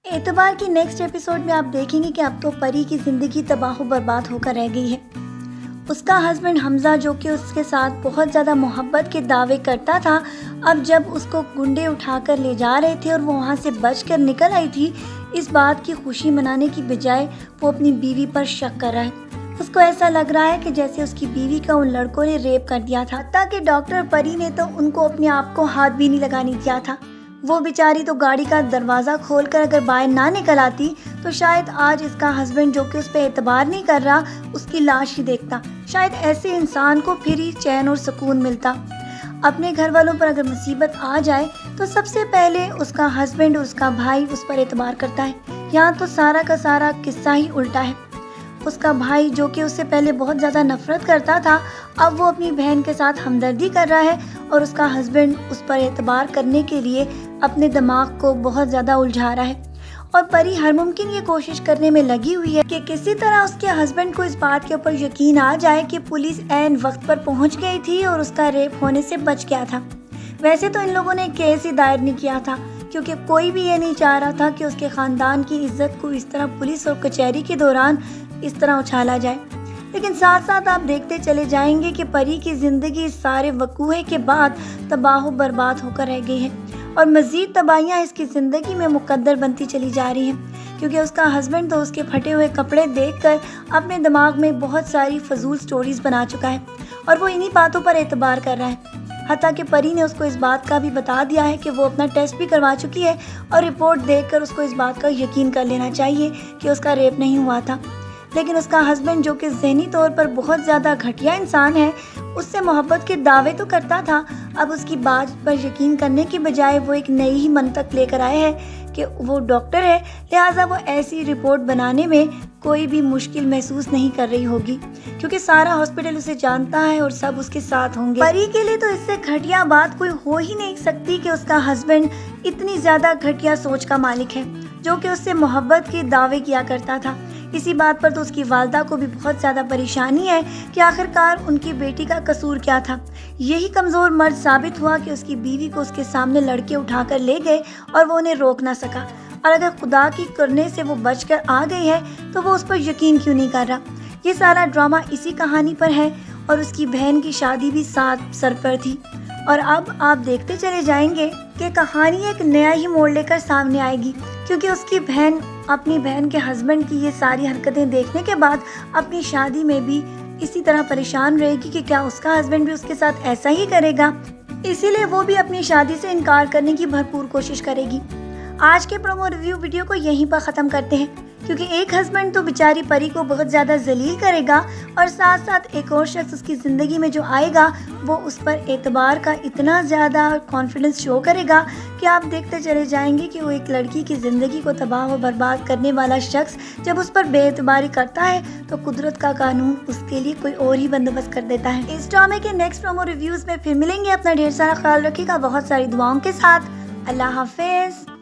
اعتبار کی next episode میں آپ دیکھیں گے کہ اب تو پری کی زندگی تباہ و برباد ہو کر رہ گئی ہے۔ اس کا ہسبینڈ حمزہ جو کہ اس کے ساتھ بہت زیادہ محبت کے دعوے کرتا تھا، اب جب اس کو گنڈے اٹھا کر لے جا رہے تھے اور وہ وہاں سے بچ کر نکل آئی تھی، اس بات کی خوشی منانے کی بجائے وہ اپنی بیوی پر شک کر رہا ہے۔ اس کو ایسا لگ رہا ہے کہ جیسے اس کی بیوی کا ان لڑکوں نے ریپ کر دیا تھا، تاکہ ڈاکٹر پری نے تو ان کو اپنے آپ کو ہاتھ بھی نہیں لگانے دیا تھا۔ وہ بیچاری تو گاڑی کا دروازہ کھول کر اگر باہر نہ نکل آتی تو شاید آج اس کا ہسبینڈ جو کہ اس پہ اعتبار نہیں کر رہا، اس کی لاش ہی دیکھتا۔ شاید ایسے انسان کو پھر ہی چین اور سکون ملتا۔ اپنے گھر والوں پر اگر مصیبت آ جائے تو سب سے پہلے اس کا ہسبینڈ اور اس کا بھائی اس پر اعتبار کرتا ہے۔ یہاں تو سارا کا سارا قصہ ہی الٹا ہے۔ اس کا بھائی جو کہ اس سے پہلے بہت زیادہ نفرت کرتا تھا، اب وہ اپنی بہن کے ساتھ ہمدردی کر رہا ہے، اور اس کا ہسبینڈ اس پر اعتبار کرنے کے لیے اپنے دماغ کو بہت زیادہ الجھا رہا ہے۔ اور پری ہر ممکن یہ کوشش کرنے میں لگی ہوئی ہے کہ کسی طرح اس کے ہسبینڈ کو اس بات کے اوپر یقین آ جائے کہ پولیس عین وقت پر پہنچ گئی تھی اور اس کا ریپ ہونے سے بچ گیا تھا۔ ویسے تو ان لوگوں نے کیس ہی دائر نہیں کیا تھا، کیونکہ کوئی بھی یہ نہیں چاہ رہا تھا کہ اس کے خاندان کی عزت کو اس طرح پولیس اور کچہری کے دوران اس طرح اچھالا جائے۔ لیکن ساتھ ساتھ آپ دیکھتے چلے جائیں گے کہ پری کی زندگی اس سارے وقوعے کے بعد تباہ و برباد ہو کر رہ گئی ہے، اور مزید تباہیاں اس کی زندگی میں مقدر بنتی چلی جا رہی ہیں، کیونکہ اس کا ہسبینڈ تو اس کے پھٹے ہوئے کپڑے دیکھ کر اپنے دماغ میں بہت ساری فضول سٹوریز بنا چکا ہے، اور وہ انہی باتوں پر اعتبار کر رہا ہے۔ حتیٰ کہ پری نے اس کو اس بات کا بھی بتا دیا ہے کہ وہ اپنا ٹیسٹ بھی کروا چکی ہے، اور رپورٹ دیکھ کر اس کو اس بات کا یقین کر لینا چاہیے کہ اس کا ریپ نہیں ہوا تھا۔ لیکن اس کا ہسبینڈ جو کہ ذہنی طور پر بہت زیادہ گھٹیا انسان ہے، اس سے محبت کے دعوے تو کرتا تھا، اب اس کی بات پر یقین کرنے کی بجائے وہ ایک نئی ہی منطق لے کر آئے ہے کہ وہ ڈاکٹر ہے، لہٰذا وہ ایسی رپورٹ بنانے میں کوئی بھی مشکل محسوس نہیں کر رہی ہوگی، کیونکہ سارا ہاسپٹل اسے جانتا ہے اور سب اس کے ساتھ ہوں گے۔ پری کے لیے تو اس سے گھٹیا بات کوئی ہو ہی نہیں سکتی کہ اس کا ہسبینڈ اتنی زیادہ گھٹیا سوچ کا مالک ہے، جو کہ اس سے محبت کے دعوے کیا کرتا تھا۔ اسی بات پر تو اس کی والدہ کو بھی بہت زیادہ پریشانی ہے کہ آخرکار ان کی بیٹی کا قصور کیا تھا۔ یہی کمزور مرد ثابت ہوا کہ اس کی بیوی کو اس کے سامنے لڑکے اٹھا کر لے گئے اور وہ انہیں روک نہ سکا، اور اگر خدا کی کرنے سے وہ بچ کر آ گئی ہے تو وہ اس پر یقین کیوں نہیں کر رہا۔ یہ سارا ڈرامہ اسی کہانی پر ہے، اور اس کی بہن کی شادی بھی ساتھ سر پر تھی، اور اب آپ دیکھتے چلے جائیں گے کہ کہانی ایک نیا ہی موڑ لے کر سامنے آئے گی، کیونکہ اس کی بہن اپنی بہن کے ہسبینڈ کی یہ ساری حرکتیں دیکھنے کے بعد اپنی شادی میں بھی اسی طرح پریشان رہے گی کہ کیا اس کا ہسبینڈ بھی اس کے ساتھ ایسا ہی کرے گا، اسی لیے وہ بھی اپنی شادی سے انکار کرنے کی بھرپور کوشش کرے گی۔ آج کے پرومو ریویو ویڈیو کو یہیں پر ختم کرتے ہیں، کیونکہ ایک ہسبینڈ تو بیچاری پری کو بہت زیادہ ذلیل کرے گا، اور ساتھ ساتھ ایک اور شخص اس کی زندگی میں جو آئے گا وہ اس پر اعتبار کا اتنا زیادہ کانفیڈنس شو کرے گا کہ آپ دیکھتے چلے جائیں گے کہ وہ ایک لڑکی کی زندگی کو تباہ و برباد کرنے والا شخص جب اس پر بے اعتباری کرتا ہے تو قدرت کا قانون اس کے لیے کوئی اور ہی بندوبست کر دیتا ہے۔ اس ڈرامے کے نیکسٹ پرومو ریویوز میں پھر ملیں گے۔ اپنا ڈھیر سارا خیال رکھیے گا، بہت ساری دعاؤں کے ساتھ۔ اللہ حافظ۔